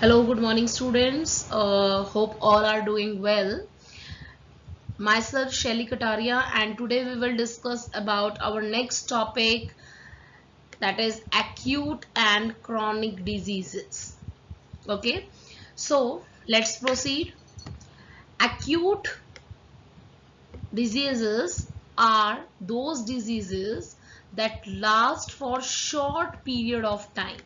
Hello, good morning students. Hope all are doing well. Myself Shelly Kataria, and today we will discuss about our next topic, that is acute and chronic diseases. Okay, so let's proceed. Acute diseases are those diseases that last for short period of time,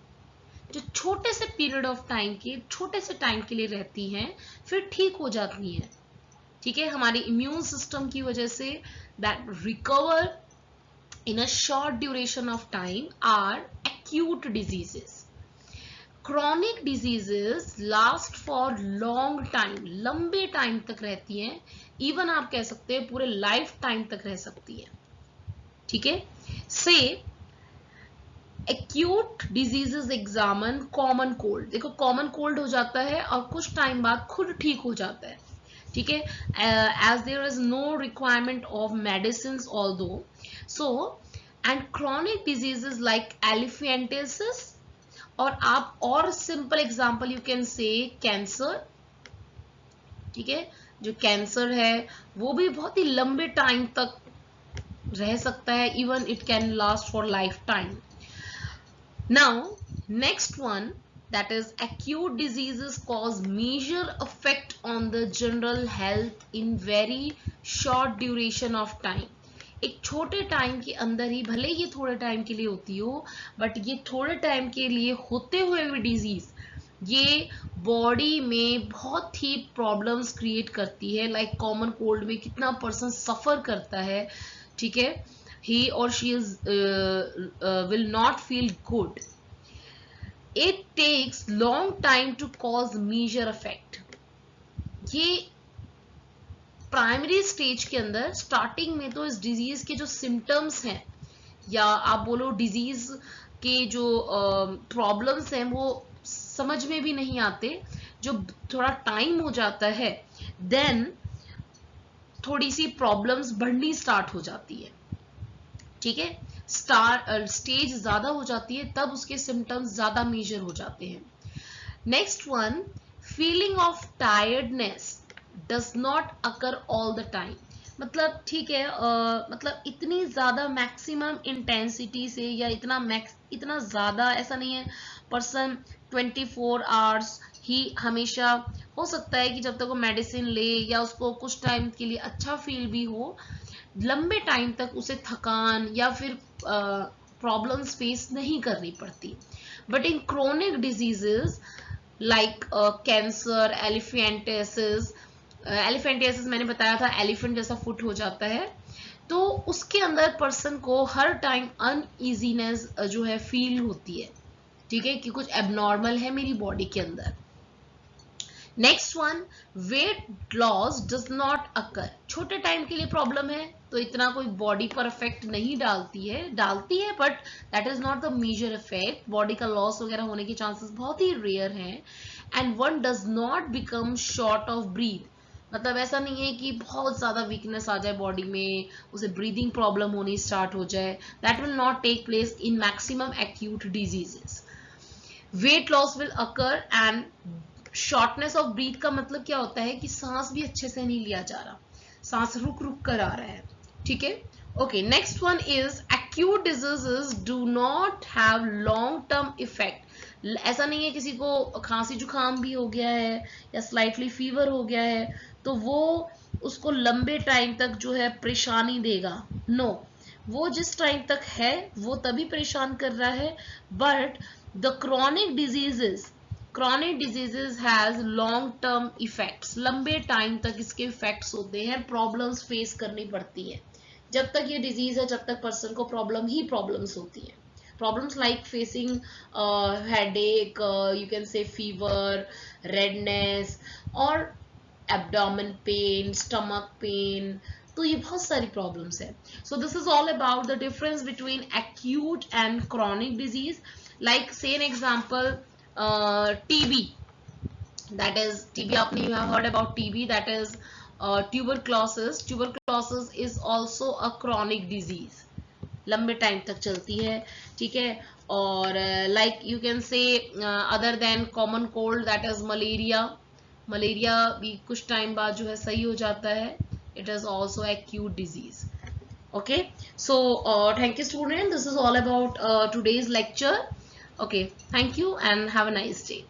जो छोटे से period of time के छोटे से time के लिए रहती हैं, फिर ठीक हो जाती हैं. ठीक है, हमारे इम्यून सिस्टम की वजह से that recover in a short duration of time are acute diseases. Chronic diseases last for long time, लंबे टाइम तक रहती हैं. इवन आप कह सकते हैं पूरे लाइफ टाइम तक रह सकती है. ठीक है, से acute diseases examine common cold. देखो, कॉमन कोल्ड हो जाता है और कुछ टाइम बाद खुद ठीक हो जाता है. ठीक है, as there is no requirement of medicine although. So and chronic diseases like elephantiasis, और आप और simple example you can say cancer. ठीक है, जो कैंसर है वो भी बहुत ही लंबे टाइम तक रह सकता है. Even it can last for life time. Now, next one, that is acute diseases cause major effect on the general health in very short duration of time. एक छोटे टाइम के अंदर ही, भले ये थोड़े टाइम के लिए होती हो, बट ये थोड़े टाइम के लिए होते हुए भी डिजीज ये बॉडी में बहुत ही प्रॉब्लम्स क्रिएट करती है. लाइक कॉमन कोल्ड में कितना पर्सन सफर करता है. ठीक है, he or she is will not feel good. It takes long time to cause major effect. ये प्राइमरी स्टेज के अंदर स्टार्टिंग में तो इस डिजीज के जो सिम्टम्स हैं, या आप बोलो डिजीज के जो प्रॉब्लम्स हैं, वो समझ में भी नहीं आते. जो थोड़ा टाइम हो जाता है, देन थोड़ी सी प्रॉब्लम्स बढ़नी स्टार्ट हो जाती है. ठीक है, स्टेज ज्यादा हो जाती है, तब उसके सिम्टम्स ज्यादा मेजर हो जाते हैं. Next one, feeling of tiredness does not occur all the time. मतलब ठीक है, मतलब इतनी ज्यादा मैक्सिमम इंटेंसिटी से या इतना ज्यादा ऐसा नहीं है. पर्सन 24 आवर्स ही हमेशा, हो सकता है कि जब तक वो मेडिसिन ले या उसको कुछ टाइम के लिए अच्छा फील भी हो, लंबे टाइम तक उसे थकान या फिर प्रॉब्लम्स फेस नहीं करनी पड़ती. But in chronic diseases like cancer, elephantiasis मैंने बताया था, एलिफेंट जैसा फुट हो जाता है, तो उसके अंदर पर्सन को हर टाइम अनईजीनेस जो है फील होती है. ठीक है, कि कुछ एबनॉर्मल है मेरी बॉडी के अंदर. Next one, weight loss does not occur. छोटे टाइम के लिए प्रॉब्लम है तो इतना कोई बॉडी पर इफेक्ट नहीं डालती है, but that is not the major effect. Body का लॉस वगैरह होने के चांसेस बहुत ही रेयर हैं. And one does not become short of breath. मतलब ऐसा नहीं है कि बहुत ज्यादा वीकनेस आ जाए बॉडी में, उसे ब्रीदिंग प्रॉब्लम होनी स्टार्ट हो जाए. That will not take place in maximum acute diseases. Weight loss will occur and shortness of breath का मतलब क्या होता है कि सांस भी अच्छे से नहीं लिया जा रहा, सांस रुक रुक कर आ रहा है. ठीक है, okay. Next one is acute diseases do not have long term effect. ऐसा नहीं है किसी को खांसी जुकाम भी हो गया है या स्लाइटली फीवर हो गया है तो वो उसको लंबे टाइम तक जो है परेशानी देगा. नो, वो जिस टाइम तक है वो तभी परेशान कर रहा है. But the chronic diseases has long term effects. लंबे टाइम तक इसके इफेक्ट्स होते हैं, प्रॉब्लम्स फेस करनी पड़ती है. जब तक ये डिजीज है, जब तक पर्सन को प्रॉब्लम ही प्रॉब्लम्स होती है. Problems like facing headache, you can say fever, redness, और एब्डोमेन पेन, स्टमक पेन. तो ये बहुत सारी प्रॉब्लम्स है. So this is all about the difference between acute and chronic disease. Like say an example, TB. That is TB, आपने heard about TB, that is tuberculosis is also a chronic disease. लंबे time तक चलती है. ठीक है, और like you can say other than common cold, that is malaria. Malaria भी कुछ टाइम बाद जो है सही हो जाता है. It is also acute disease. Okay, so thank you student, this is all about today's lecture. Okay, thank you and have a nice day.